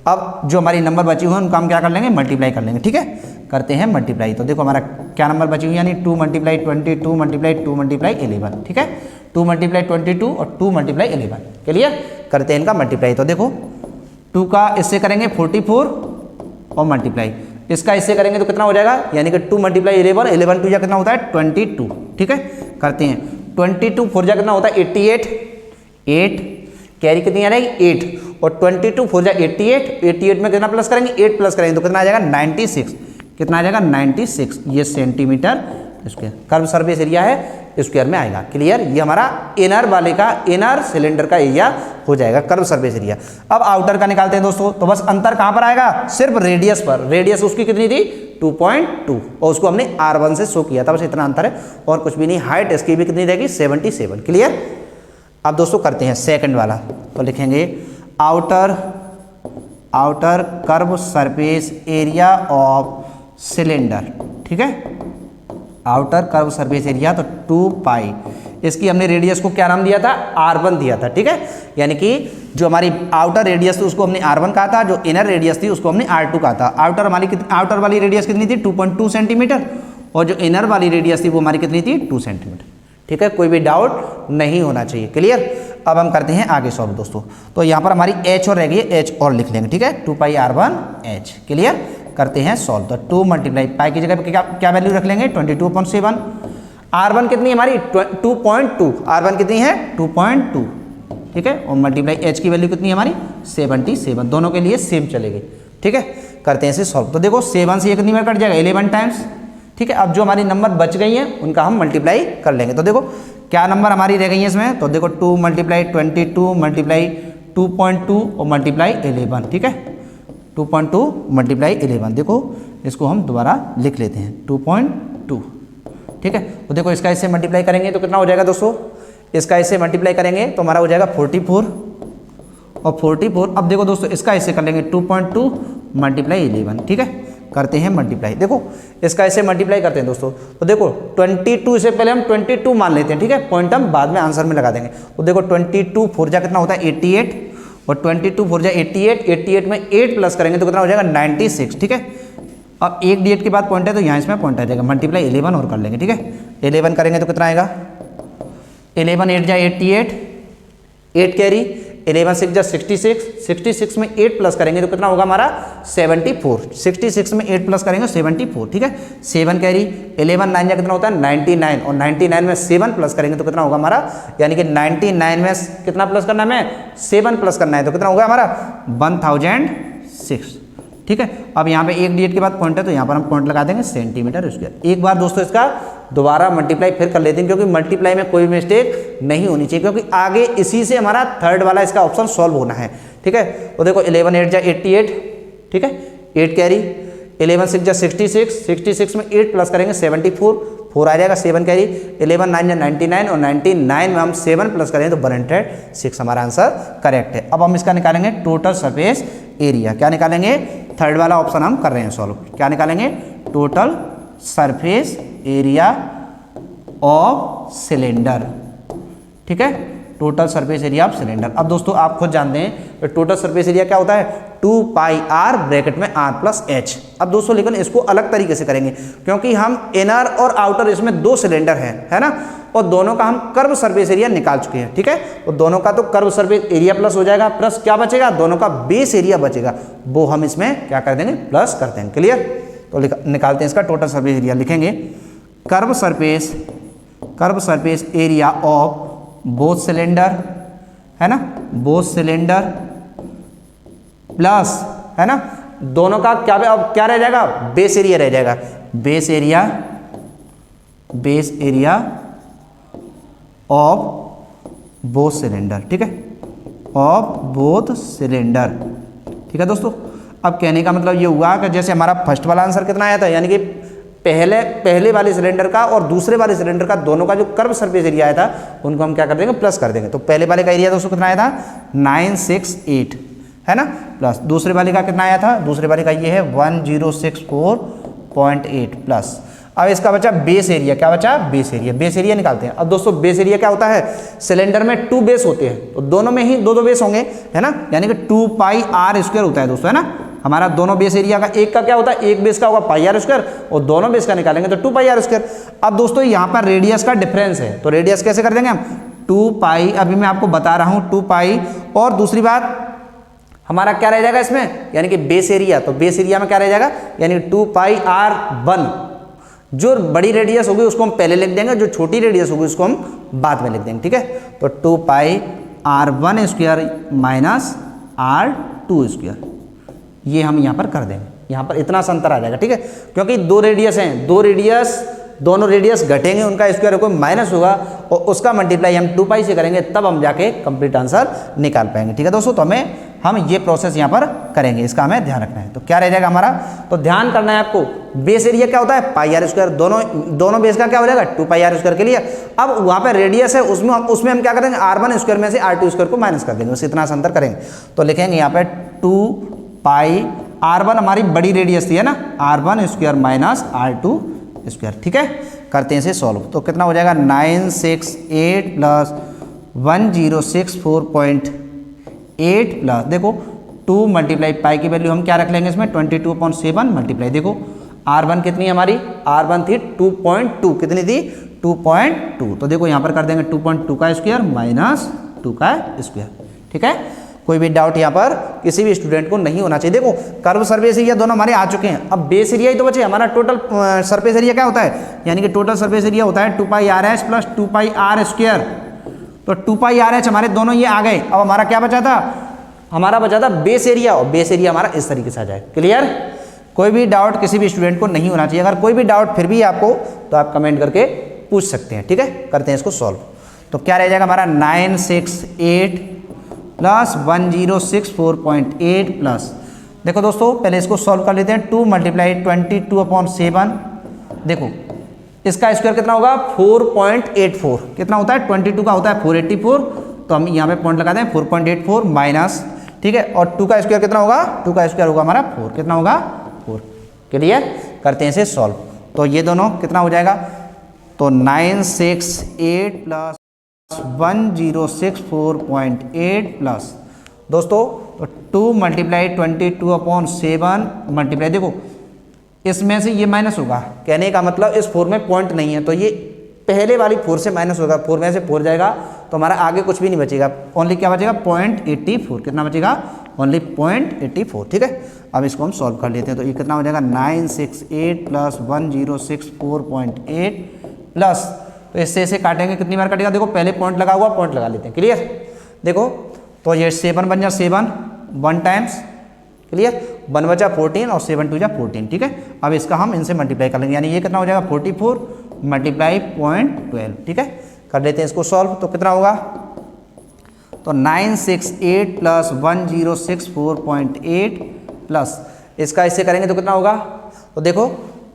अब जो हमारी नंबर बची हुई है उनका हम क्या कर लेंगे, मल्टीप्लाई कर लेंगे। ठीक है, करते हैं मल्टीप्लाई। तो देखो हमारा क्या नंबर बची हुई, यानी 2 × 22 × 2 × 11। ठीक है, 2 × 22 और 2 × 11। क्लियर, करते हैं इनका मल्टीप्लाई। तो देखो 2 का इससे करेंगे 44 और मल्टीप्लाई इसका इससे करेंगे तो कितना हो जाएगा, यानी कि 2 × 11, 11 2 जा कितना होता है 22। ठीक है, करते हैं 22 4 जा कितना होता है 88, 8 कैरी कितनी आ जाएगी 8 और 22 4 जा 88, 88 में कितना प्लस करेंगे, 8 प्लस करेंगे तो कितना आ जाएगा 96, कितना आ जाएगा 96, ये centimetre square curve surface area है स्क्वायर में आएगा। क्लियर, ये हमारा इनर वाले का, इनर सिलेंडर का एरिया हो जाएगा कर्व सरफेस एरिया। अब आउटर का निकालते हैं दोस्तों, तो बस अंतर कहां पर आएगा, सिर्फ रेडियस पर। रेडियस उसकी कितनी थी 2.2 और उसको हमने R1 से शो किया था, बस इतना अंतर है और कुछ भी नहीं। हाइट इसकी भी कितनी रहेगी 77। क्लियर। अब दोस्तों करते हैं सेकंड वाला, तो लिखेंगे outer curve surface area of cylinder. ठीक है, आउटर कर्व सरफेस एरिया तो 2 पाई, इसकी हमने रेडियस को क्या नाम दिया था, R1 दिया था। ठीक है, यानी कि जो हमारी आउटर रेडियस थी उसको हमने R1 कहा था, जो इनर रेडियस थी उसको हमने R2 कहा था। आउटर वाली रेडियस कितनी थी 2.2 सेंटीमीटर और जो इनर वाली रेडियस थी वो हमारी कितनी थी 2 सेंटीमीटर। ठीक है, कोई भी डाउट नहीं होना चाहिए। क्लियर। अब हम करते हैं आगे सॉल्व दोस्तों, तो यहाँ पर हमारी h और रह गई है, h और लिख लेंगे। ठीक है, 2 पाई R1 h। क्लियर, करते हैं सॉल्व। तो 2 मल्टीप्लाई पाई की जगह पे क्या वैल्यू रख लेंगे 22/7। R1 कितनी है हमारी 2.2, R1 कितनी है 2.2। ठीक है, और मल्टीप्लाई h की वैल्यू कितनी है हमारी 77, दोनों के लिए सेम चलेगी। ठीक है, करते हैं इसे सॉल्व। तो देखो 7 से ये कितनी बार कट जाएगा 11 टाइम्स। ठीक है, अब जो हमारी नंबर बच गई हैं उनका हम मल्टीप्लाई कर लेंगे। तो देखो क्या नंबर हमारी रह गई है इसमें, तो देखो 2 मल्टीप्लाई 22 मल्टीप्लाई 2.2 और मल्टीप्लाई 11। ठीक है, 2.2 मल्टीप्लाई 11, देखो इसको हम दोबारा लिख लेते हैं 2.2। ठीक है, तो देखो इसका इससे मल्टीप्लाई करेंगे तो कितना हो जाएगा दोस्तों, इसका इससे मल्टीप्लाई करेंगे तो हमारा हो जाएगा 44 और 44। अब देखो दोस्तों इसका इससे कर लेंगे 2.2 मल्टीप्लाई 11। ठीक है, करते हैं मल्टीप्लाई। देखो इसका ऐसे मल्टीप्लाई करते हैं दोस्तों, तो देखो 22 से पहले हम 22 मान लेते हैं। ठीक है, पॉइंट हम बाद में आंसर में लगा देंगे। तो देखो 22 4 जा कितना होता है 88 और 22 4 जा 88, 88 में 8 प्लस करेंगे तो कितना हो जाएगा 96। ठीक है, अब एक डेट के बाद पॉइंट है तो यहाँ इसमें पॉइंट आ जाएगा, मल्टीप्लाई 11 और कर लेंगे। ठीक है, 11 करेंगे तो कितना आएगा 11 8 जा 88, 8 कैरी 11 6 जा 66, 66 में 8 प्लस करेंगे तो कितना होगा हमारा 74, 66 में 8 प्लस करेंगे 74। ठीक है, 7 कैरी 11 9 जा कितना होता है 99 और 99 में 7 प्लस करेंगे तो कितना होगा हमारा, यानी कि 99 में कितना प्लस करना है हमें 7 प्लस करना है तो कितना होगा हमारा 1006। ठीक है, अब यहाँ पे एक डिजिट के बाद पॉइंट है तो यहाँ पर हम पॉइंट लगा देंगे सेंटीमीटर स्क्वायर। एक बार दोस्तों इसका दोबारा मल्टीप्लाई फिर कर लेते हैं क्योंकि मल्टीप्लाई में कोई मिस्टेक नहीं होनी चाहिए, क्योंकि आगे इसी से हमारा थर्ड वाला इसका ऑप्शन सॉल्व होना है। ठीक है, तो देखो 11 8 जा 88। ठीक है, 8 कैरी 11 6 जा 66, 66 में 8 प्लस करेंगे 74, 4 आ जाएगा 7 कैरी 11 9 जा 99 और 99 में हम 7 प्लस करेंगे तो 106 हमारा आंसर करेक्ट है। अब हम इसका निकालेंगे टोटल सरफेस एरिया। क्या निकालेंगे, थर्ड वाला ऑप्शन हम कर रहे हैं सॉल्व। क्या निकालेंगे, total surface area of cylinder. ठीक है, total surface area of cylinder. अब दोस्तों आप खुद जानते हैं टोटल सरफेस एरिया क्या होता है 2 पाई r ब्रैकेट में r प्लस h। अब दोस्तों लेकिन इसको अलग तरीके से करेंगे क्योंकि हम इनर और आउटर इसमें 2 सिलेंडर हैं, है ना, और दोनों का हम कर्व सरफेस एरिया निकाल चुके हैं। ठीक है, तो दोनों का तो कर्व सरफेस एरिया प्लस हो जाएगा, प्लस क्या बचेगा, दोनों का बेस एरिया बचेगा, वो हम इसमें क्या कर देंगे प्लस करते हैं। क्लियर, तो निकालते हैं इसका टोटल सरफेस एरिया। लिखेंगे curve surface area of both cylinder, है ना, बोथ सिलेंडर प्लस, है ना, दोनों का क्या अब क्या रह जाएगा, बेस एरिया रह जाएगा, base area of both cylinder. ठीक है, ऑफ बोथ सिलेंडर। ठीक है दोस्तों, अब कहने का मतलब ये हुआ कि जैसे हमारा फर्स्ट वाला आंसर कितना आया था, यानी कि पहले वाले सिलेंडर का और दूसरे वाले सिलेंडर का दोनों का जो कर्व सरफेस एरिया आया था उनको हम क्या कर देंगे प्लस कर देंगे। तो पहले वाले का एरिया दोस्तों कितना आया था 968, है ना, प्लस दूसरे वाले का कितना आया था, दूसरे वाले का ये है 1064.8 प्लस। अब इसका बचा बेस एरिया, क्या बचा बेस एरिया, बेस एरिया निकालते हैं। अब दोस्तों बेस एरिया क्या होता है, सिलेंडर में 2 बेस होते हैं तो दोनों में ही 2 बेस होंगे, है ना, यानी कि 2 पाई r स्क्वायर होता है दोस्तों, है ना, हमारा दोनों बेस एरिया का एक का क्या होता है, एक बेस का होगा पाई r स्क्वायर और दोनों बेस का निकालेंगे तो 2 पाई r स्क्वायर। अब दोस्तों यहाँ पर रेडियस का डिफरेंस है तो रेडियस कैसे कर देंगे हम 2 पाई, अभी मैं आपको बता रहा हूँ 2 पाई, और दूसरी बात हमारा क्या रह जाएगा इसमें, यानी कि बेस एरिया, तो बेस एरिया में क्या रह जाएगा, यानी 2 पाई r1। जो बड़ी रेडियस होगी उसको हम पहले लिख देंगे, जो छोटी रेडियस होगी उसको हम बाद में लिख देंगे। ठीक है, तो 2 पाई r1 square minus R2 square, ये हम यहाँ पर कर देंगे, यहाँ पर इतना सा अंतर आ जाएगा, ठीक है। क्योंकि दो रेडियस हैं, दोनों रेडियस घटेंगे, उनका स्क्वायर कोई माइनस होगा और उसका मल्टीप्लाई हम 2 पाई से करेंगे, तब हम जाके कंप्लीट आंसर निकाल पाएंगे, ठीक है दोस्तों। तो हम ये प्रोसेस यहाँ पर करेंगे, इसका हमें ध्यान रखना है। तो क्या रह जाएगा हमारा, तो ध्यान करना है आपको, बेस एरिया क्या होता है पाई आर स्क्वायर, दोनों बेस का क्या हो जाएगा 2 पाई आर स्क्वायर के लिए। अब वहाँ पर रेडियस है, उसमें हम क्या करेंगे R1 स्क्वायर में से R2 स्क्वायर को माइनस कर देंगे, बस इतना सा अंतर करेंगे। तो लिखेंगे यहाँ पे 2 पाई, R1 हमारी बड़ी रेडियस थी है ना, R1 square minus R2 square, ठीक है। करते हैं इसे सॉल्व, तो कितना हो जाएगा 968 प्लस 1064.8 प्लस देखो 2 मल्टीप्लाई पाई की वैल्यू हम क्या रख लेंगे इसमें 22/7 मल्टीप्लाई, देखो R1 कितनी हमारी, R1 थी 2.2, कितनी थी 2.2, तो देखो यहाँ पर कर देंगे 2.2 का स्क्वायर माइनस 2 का स्क्वायर, ठीक है। कोई भी डाउट यहाँ पर किसी भी स्टूडेंट को नहीं होना चाहिए। देखो कर्व सरफेस एरिया दोनों हमारे आ चुके हैं, अब बेस एरिया ही तो बचे, हमारा टोटल सरफेस एरिया क्या होता है, यानी कि टोटल सरफेस एरिया होता है 2 pi r h plus 2 pi r square, तो 2 पाई आर एच हमारे दोनों ये आ गए। अब हमारा क्या बचा था, हमारा बचा था बेस एरिया, और बेस एरिया हमारा इस तरीके से आ जाए। क्लियर, कोई भी डाउट किसी भी स्टूडेंट को नहीं होना चाहिए। अगर कोई भी डाउट फिर भी आपको, तो आप कमेंट करके पूछ सकते हैं, ठीक है। करते हैं इसको सॉल्व, तो क्या रह जाएगा हमारा 968 प्लस 1064.8 प्लस, देखो दोस्तों पहले इसको सॉल्व कर लेते हैं, 2 मल्टीप्लाई 22/7, देखो इसका स्क्वायर कितना होगा 4.84, कितना होता है 22 का होता है 484, तो हम यहाँ पे पॉइंट लगा दें 4.84 माइनस, ठीक है, और 2 का स्क्वायर कितना होगा, 2 का स्क्वायर होगा हमारा 4, कितना होगा 4। क्लियर, करते हैं इसे सॉल्व, तो ये दोनों कितना हो जाएगा, तो 968 प्लस 1064.8 प्लस दोस्तों तो 2 मल्टीप्लाई 22/7 मल्टीप्लाई, देखो इसमें से ये माइनस होगा, कहने का मतलब इस 4 में पॉइंट नहीं है, तो ये पहले वाली 4 से माइनस होगा, 4 में से 4 जाएगा तो हमारा आगे कुछ भी नहीं बचेगा, ओनली क्या बचेगा 0.84, कितना बचेगा ओनली 0.84, ठीक है। अब इसको हम सॉल्व कर लेते हैं, तो ये कितना हो जाएगा 968 प्लस 1064.8 प्लस, तो इससे इसे काटेंगे, कितनी बार कटेगा, देखो पहले पॉइंट लगा हुआ, पॉइंट लगा लेते हैं। क्लियर, देखो तो ये 7 बन जा 7 1 टाइम्स, क्लियर, 1 बचा 14 और 7 2 जा 14, ठीक है। अब इसका हम इनसे मल्टीप्लाई कर लेंगे, यानी ये कितना हो जाएगा 44 मल्टीप्लाई 0.12, ठीक है। कर लेते हैं इसको सॉल्व, तो कितना होगा, तो 968 प्लस 1064.8 प्लस इसका इससे करेंगे तो कितना होगा, तो देखो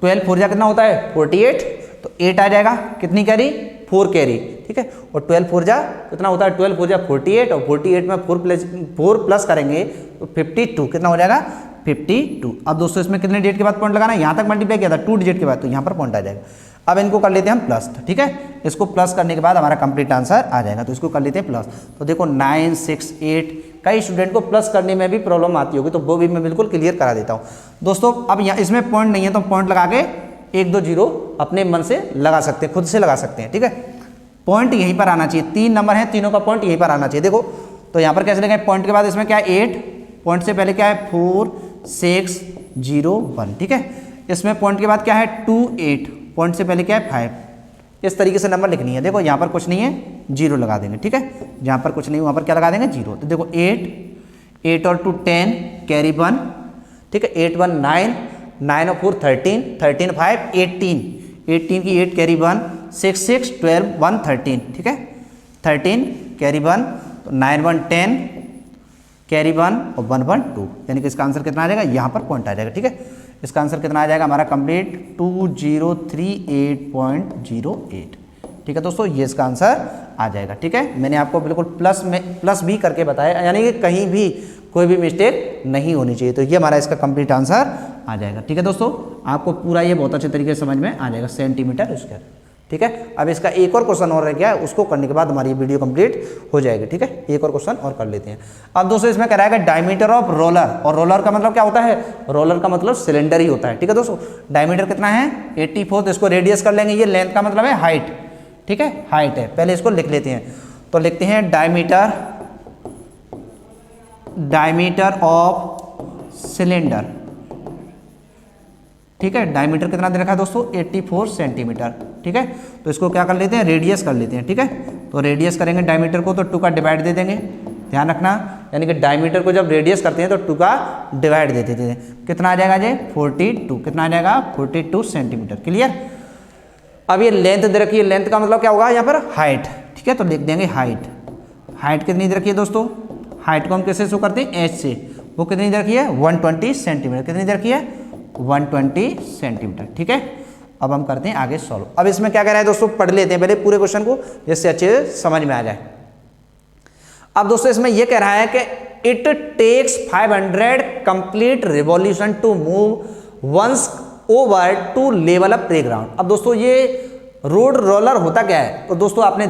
12 4 जा कितना होता है 48, तो 8 आ जाएगा, कितनी कैरी 4 कैरी, ठीक है, और 12 4 जा कितना होता है 12 4 जा 48, और 48 में 4 प्लस करेंगे तो 52, कितना हो जाएगा 52। अब दोस्तों इसमें कितने डिजिट के बाद पॉइंट लगाना है, यहाँ तक मल्टीप्लाई किया था 2 डिजिट के बाद, तो यहाँ पर पॉइंट आ जाएगा। अब इनको कर लेते हैं हम प्लस, ठीक है, इसको प्लस करने के बाद हमारा कंप्लीट आंसर आ जाएगा, तो इसको कर लेते हैं प्लस। तो देखो 968, कई स्टूडेंट को प्लस करने में भी प्रॉब्लम आती होगी, तो वो भी मैं बिल्कुल क्लियर करा देता हूँ दोस्तों। अब यहाँ इसमें पॉइंट नहीं है तो पॉइंट लगा के 1 2 0 अपने मन से लगा सकते हैं, खुद से लगा सकते हैं, ठीक है। पॉइंट यहीं पर आना चाहिए, 3 नंबर है, तीनों का पॉइंट यहीं पर आना चाहिए। देखो तो यहाँ पर कैसे लगाए, पॉइंट के बाद इसमें क्या है 8, पॉइंट से पहले क्या है 4 6 0 1, ठीक है। इसमें पॉइंट के बाद क्या है 2 8, पॉइंट से पहले क्या है 5, इस तरीके से नंबर लिखनी है। देखो यहाँ पर कुछ नहीं है 0 लगा देंगे, ठीक है, जहाँ पर कुछ नहीं वहाँ पर क्या लगा देंगे 0। तो देखो 8 और 2 10 कैरी 1, ठीक है, 8 1 9 9 और 4 13 13 5 18 18 की 8 कैरी 1 6 6 12 1 13, ठीक है, 13 कैरी 1, तो 9 1 10 कैरी 1 और 1 1 2, यानी कि इसका आंसर कितना आ जाएगा, यहाँ पर पॉइंट आ जाएगा, ठीक है। इसका आंसर कितना आ जाएगा हमारा कंप्लीट 2038.08, ठीक है दोस्तों, ये इसका आंसर आ जाएगा, ठीक है। मैंने आपको बिल्कुल प्लस भी करके बताया, यानी कि कहीं भी कोई भी मिस्टेक नहीं होनी चाहिए, तो ये हमारा इसका कंप्लीट आंसर आ जाएगा, ठीक है दोस्तों। आपको पूरा ये बहुत अच्छे तरीके से समझ में आ जाएगा, सेंटीमीटर स्क्वायर, ठीक है। अब इसका एक और क्वेश्चन और रह गया है, उसको करने के बाद हमारी वीडियो कंप्लीट हो जाएगी, ठीक है। एक और क्वेश्चन और कर लेते हैं। अब दोस्तों इसमें कह रहा है डायमीटर ऑफ रोलर, और रोलर का मतलब क्या होता है, रोलर का मतलब सिलेंडर ही होता है, ठीक है दोस्तों। डायमीटर कितना है 84, तो इसको रेडियस कर लेंगे, ये लेंथ का मतलब है हाइट, ठीक है, हाइट है। पहले इसको लिख लेते हैं, तो लिखते हैं डायमीटर ऑफ सिलेंडर, ठीक है। डायमीटर कितना दे रखा है दोस्तों 84 सेंटीमीटर, ठीक है। तो इसको क्या कर लेते हैं रेडियस कर लेते हैं, ठीक है। तो रेडियस करेंगे डायमीटर को, तो 2 का डिवाइड दे देंगे, ध्यान रखना यानी कि डायमीटर को जब रेडियस करते हैं तो 2 का डिवाइड देते थे। कितना आ जाएगा जी 42, कितना आ जाएगा 42 सेंटीमीटर। क्लियर। अब ये लेंथ दे रखी है, लेंथ का मतलब क्या होगा यहाँ पर हाइट, ठीक है, तो लिख देंगे हाइट। हाइट कितनी दे रखी है दोस्तों, हाइट को हम कैसे शो करते हैं, एच से, वो कितनी दे रखी है 120 सेंटीमीटर, कितनी दे रखी है 120 सेंटीमीटर। ठीक है, अब हम करते हैं आगे सॉल्व। अब इसमें क्या कह रहा है दोस्तों, पढ़ लेते हैं पहले पूरे क्वेश्चन को जिससे अच्छे से समझ में आ जाए। अब दोस्तों इसमें यह कह रहा है कि it takes 500 complete revolution to move once over to level up playground. अब दोस्तों ये रोड रोलर होता क्या है, तो दोस्तों आपने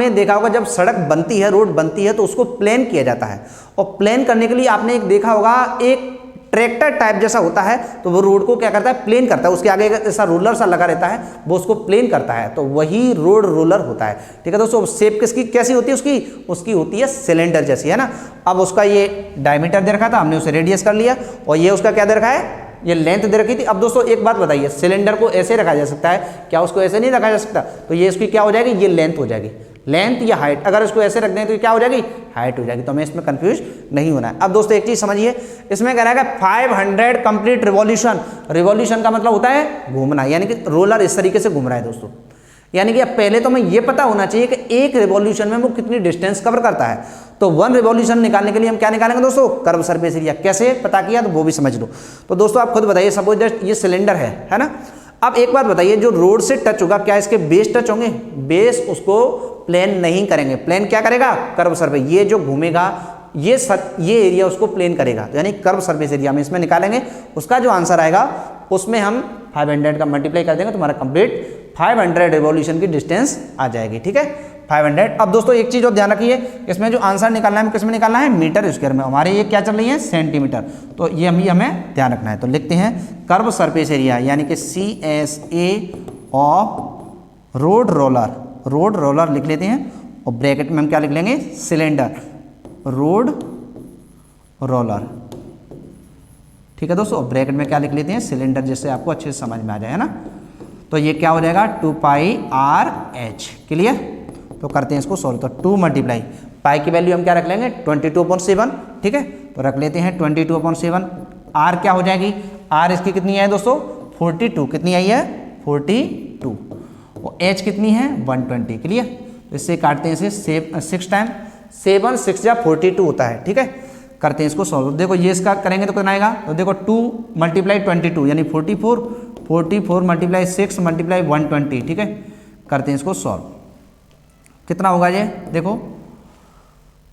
देखा होगा जब सड़क बनती है, रोड बनती है, तो उसको प्लेन किया जाता है, और प्लेन करने के लिए आपने एक देखा होगा एक ट्रैक्टर टाइप जैसा होता है, तो वो रोड को क्या करता है, प्लेन करता है, उसके आगे ऐसा रोलर सा लगा रहता है, वो उसको प्लेन करता है, तो वही रोड रोलर होता है। ठीक है दोस्तों, शेप किसकी कैसी होती है, उसकी होती है सिलेंडर जैसी, है ना। अब उसका ये डायमीटर दे रखा था, हमने उसे रेडियस कर लिया, और ये उसका क्या दे रखा है, ये लेंथ दे रखी थी। अब दोस्तों एक बात बताइए, सिलेंडर को ऐसे रखा जा सकता है क्या, उसको ऐसे नहीं रखा जा सकता, तो ये इसकी क्या हो जाएगी, ये लेंथ हो जाएगी, लेंथ या हाइट। अगर इसको ऐसे रख दें तो क्या हो जाएगी, हाइट हो जाएगी, तो हमें इसमें कंफ्यूज नहीं होना है। अब दोस्तों एक चीज समझिए, इसमें कह रहा है 500 कंप्लीट रिवॉल्यूशन। रिवॉल्यूशन का मतलब होता है घूमना, यानी कि रोलर इस तरीके से घूम रहा है दोस्तों, यानी कि अब पहले तो हमें ये पता होना चाहिए कि एक रिवॉल्यूशन में वो कितनी डिस्टेंस कवर करता है। तो 1 रिवॉल्यूशन निकालने के लिए हम क्या निकालेंगे दोस्तों, कर्व सरफेस एरिया। कैसे पता किया तो वो भी समझ लो। तो दोस्तों आप खुद बताइए, सपोज जस्ट ये सिलेंडर है ना। अब एक बात बताइए, जो रोड से टच होगा क्या इसके बेस टच होंगे, बेस उसको प्लेन नहीं करेंगे, प्लेन क्या करेगा, कर्व सरफेस। ये जो घूमेगा ये एरिया उसको प्लेन करेगा, तो यानी कर्व सरफेस एरिया हम इसमें निकालेंगे। उसका जो आंसर आएगा उसमें हम 500 का मल्टीप्लाई कर देंगे, तुम्हारा कंप्लीट 500 रिवॉल्यूशन की डिस्टेंस आ जाएगी। ठीक है 500। अब दोस्तों एक चीज और ध्यान रखिए, इसमें जो आंसर निकालना है किसमें निकालना है, मीटर स्क्वायर में। हमारे ये क्या चल रही है, सेंटीमीटर, तो ये हमें ध्यान रखना है। तो लिखते हैं कर्व सरफेस एरिया यानी कि CSA ऑफ रोड रोलर लिख लेते हैं, और ब्रैकेट में हम क्या लिख लेंगे, सिलेंडर रोड रोलर। ठीक है दोस्तों, ब्रैकेट में क्या लिख लेते हैं, सिलेंडर, जिससे आपको अच्छे से समझ में आ जाए, है ना। तो ये क्या हो जाएगा 2πRh। क्लियर। तो करते हैं इसको सॉल्व। तो 2 मल्टीप्लाई पाई की वैल्यू हम क्या रख लेंगे 22/7। ठीक है, तो रख लेते हैं 22/7। आर क्या हो जाएगी, आर इसकी कितनी है दोस्तों 42, कितनी आई है 42, और एच कितनी है 120। क्लियर। तो इससे काटते हैं इसे 6 टाइम, 7 6 या 42 होता है। ठीक है, करते हैं इसको सॉल्व। देखो ये इसका करेंगे तो कितना आएगा, तो देखो 2 मल्टीप्लाई 22 यानी 44 मल्टीप्लाई 6 मल्टीप्लाई 120। ठीक है, करते हैं इसको सॉल्व। कितना होगा ये, देखो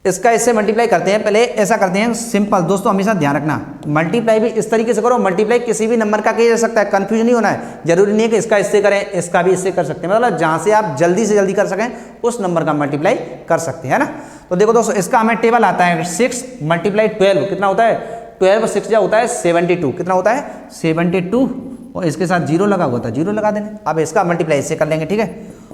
इसका इससे मल्टीप्लाई करते हैं। पहले ऐसा करते हैं सिंपल, दोस्तों हमेशा ध्यान रखना, मल्टीप्लाई भी इस तरीके से करो। मल्टीप्लाई किसी भी नंबर का किया जा सकता है, कंफ्यूज नहीं होना है। जरूरी नहीं है कि इसका इससे करें, इसका भी इससे कर सकते हैं, मतलब जहां से आप जल्दी से जल्दी कर सकें उस नंबर का मल्टीप्लाई कर सकते हैं, है ना। तो देखो दोस्तों इसका हमें टेबल आता है 6 मल्टीप्लाई 12 कितना होता है, 12 6 जा होता है 72, कितना होता है 72, और इसके साथ 0 लगा हुआ था, 0 लगा देंगे। अब इसका मल्टीप्लाई इससे कर लेंगे। ठीक है,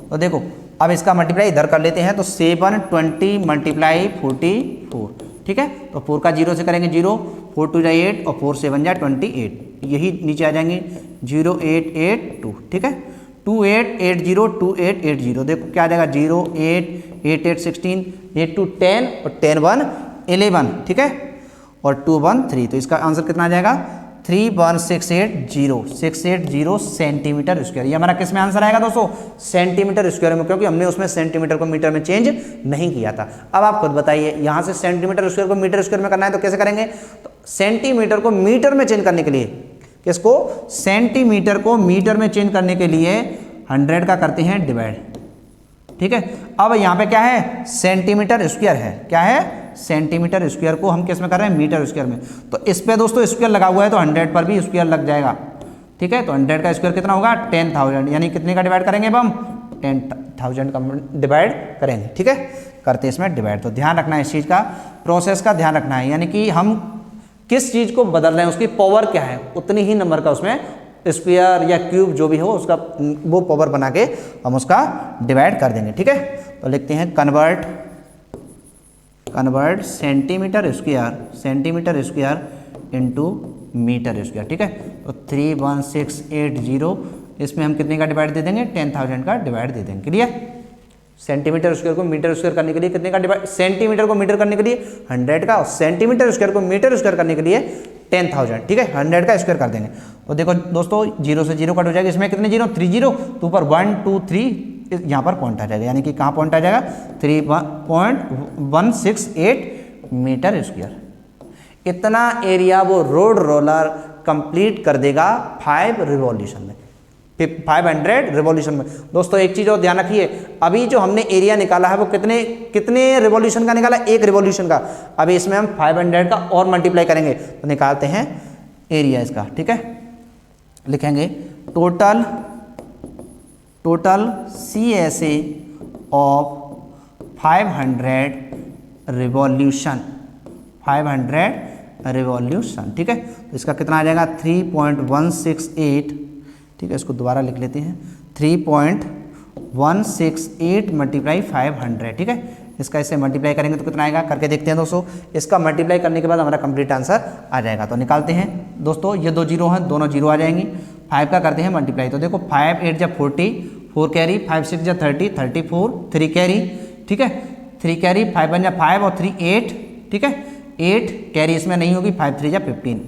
तो देखो अब इसका मल्टीप्लाई इधर कर लेते हैं, तो 720 मल्टीप्लाई 44। ठीक है, तो 4 का 0 से करेंगे 0, 4 2 जा 8 और 4 7 जा 28, यही नीचे आ जाएंगे 0882। ठीक है, 2880 देखो क्या आ जाएगा 0 8 8 8 16 8 2 10 और 10 1 11। ठीक है, और 2 1 3, तो इसका आंसर कितना आ जाएगा 31680 सेंटीमीटर स्क्वायर। ये हमारा किस में आंसर आएगा दोस्तों, सेंटीमीटर स्क्वायर में, क्योंकि हमने उसमें सेंटीमीटर को मीटर में चेंज नहीं किया था। अब आप खुद बताइए, यहाँ से सेंटीमीटर स्क्वायर को मीटर स्क्वायर में करना है तो कैसे करेंगे, तो सेंटीमीटर को मीटर में चेंज करने के लिए, किसको, सेंटीमीटर को मीटर में चेंज करने के लिए 100 का करते हैं डिवाइड। ठीक है, अब यहाँ पे क्या है, सेंटीमीटर स्क्वायर है, क्या है सेंटीमीटर स्क्वायर को हम किस में कर रहे हैं, मीटर स्क्वायर में। तो इस पे दोस्तों स्क्वायर लगा हुआ है तो 100 पर भी स्क्वायर लग जाएगा। ठीक है, तो 100 का स्क्वायर कितना होगा 10,000, यानी कितने का डिवाइड करेंगे अब हम 10,000 का डिवाइड करेंगे। ठीक है, करते हैं इसमें डिवाइड। तो ध्यान रखना है इस चीज़ का, प्रोसेस का ध्यान रखना है, यानी कि हम किस चीज़ को बदल रहे हैं उसकी पावर क्या है, उतनी ही नंबर का उसमें स्क्वायर या क्यूब जो भी हो उसका वो पावर बना के हम उसका डिवाइड कर देंगे। ठीक है, तो लिखते हैं convert centimetre square into metre square. ठीक है, तो 31680 इसमें हम कितने का डिवाइड दे देंगे 10,000 का डिवाइड दे देंगे। क्लियर, सेंटीमीटर स्क्वायर को मीटर स्क्वायर करने के लिए कितने का डिवाइड, सेंटीमीटर को मीटर करने के लिए 100 का, और सेंटीमीटर स्क्वायर को मीटर स्क्वायर करने के लिए 10,000। ठीक है, 100 का स्क्वायर कर देंगे। तो देखो दोस्तों 0 से 0 कट हो जाएगा, इसमें कितने जीरो, 3 जीरो, तो ऊपर 1 2 3 यहाँ पर पॉइंट आ जाएगा, यानी कि कहाँ पॉइंट आ जाएगा, 3.168 मीटर स्क्वायर। इतना एरिया वो रोड रोलर कंप्लीट कर देगा 5 रिवॉल्यूशन में, 500 रिवॉल्यूशन में। दोस्तों एक चीज़ और ध्यान रखिए, अभी जो हमने एरिया निकाला है वो कितने रिवॉल्यूशन का निकाला, 1 रिवॉल्यूशन का। अभी इसमें हम 500 का और मल्टीप्लाई करेंगे तो निकालते हैं एरिया इसका। ठीक है, लिखेंगे total CSA of 500 revolution, 500 revolution. ठीक है, तो इसका कितना आ जाएगा 3.168। ठीक है, इसको दोबारा लिख लेते हैं, 3.168 मल्टीप्लाई 500। ठीक है, इसका इससे मल्टीप्लाई करेंगे तो कितना आएगा, करके देखते हैं दोस्तों। इसका मल्टीप्लाई करने के बाद हमारा कंप्लीट आंसर आ जाएगा। तो निकालते हैं दोस्तों, ये 2 जीरो हैं, दोनों जीरो आ जाएंगी। 5 का करते हैं मल्टीप्लाई, तो देखो 5 8 जा 40, 4 कैरी, 5 6 जा 30, 34, 3 कैरी। ठीक है, 3 कैरी, 5 1 जा 5 और 3 8। ठीक है, 8 कैरी इसमें नहीं होगी, 5 3 जा 15।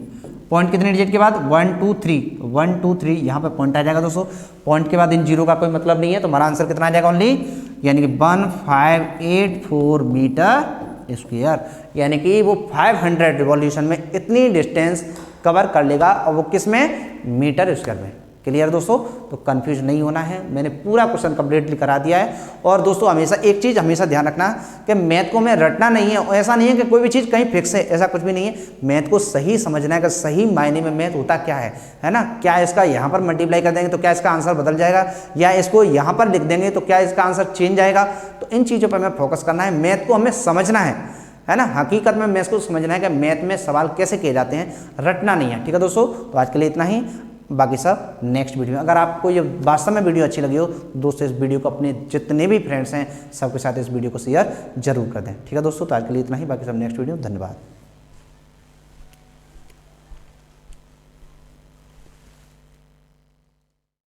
पॉइंट कितने डिजिट के बाद, 1 2 3, 1 2 3 यहाँ पे पॉइंट आ जाएगा दोस्तों। पॉइंट के बाद इन जीरो का कोई मतलब नहीं है, तो हमारा आंसर कितना आ जाएगा ओनली, यानी कि 1584 मीटर स्क्वायर, यानी कि वो 500 रिवॉल्यूशन में इतनी डिस्टेंस कवर कर लेगा, और वो किस में, मीटर स्क्वायर में। क्लियर दोस्तों, तो कंफ्यूज नहीं होना है, मैंने पूरा क्वेश्चन कंप्लीटली करा दिया है। और दोस्तों हमेशा एक चीज़ हमेशा ध्यान रखना कि मैथ को हमें रटना नहीं है, ऐसा नहीं है कि कोई भी चीज़ कहीं फिक्स है, ऐसा कुछ भी नहीं है। मैथ को सही समझना है कि सही मायने में मैथ होता क्या है ना। क्या इसका यहाँ पर मल्टीप्लाई कर देंगे तो क्या इसका आंसर बदल जाएगा, या इसको यहाँ पर लिख देंगे तो क्या इसका आंसर चेंज आएगा। तो इन चीज़ों पर हमें फोकस करना है, मैथ को हमें समझना है ना। हकीकत में मैथ को समझना है कि मैथ में सवाल कैसे किए जाते हैं, रटना नहीं है। ठीक है दोस्तों, तो आज के लिए इतना ही, बाकी सब नेक्स्ट वीडियो में। अगर आपको ये वास्तव में वीडियो अच्छी लगी हो दोस्तों, इस वीडियो को अपने जितने भी फ्रेंड्स हैं सबके साथ इस वीडियो को शेयर जरूर कर दें। ठीक है दोस्तों, तो आज के लिए इतना ही, बाकी सब नेक्स्ट वीडियो। धन्यवाद।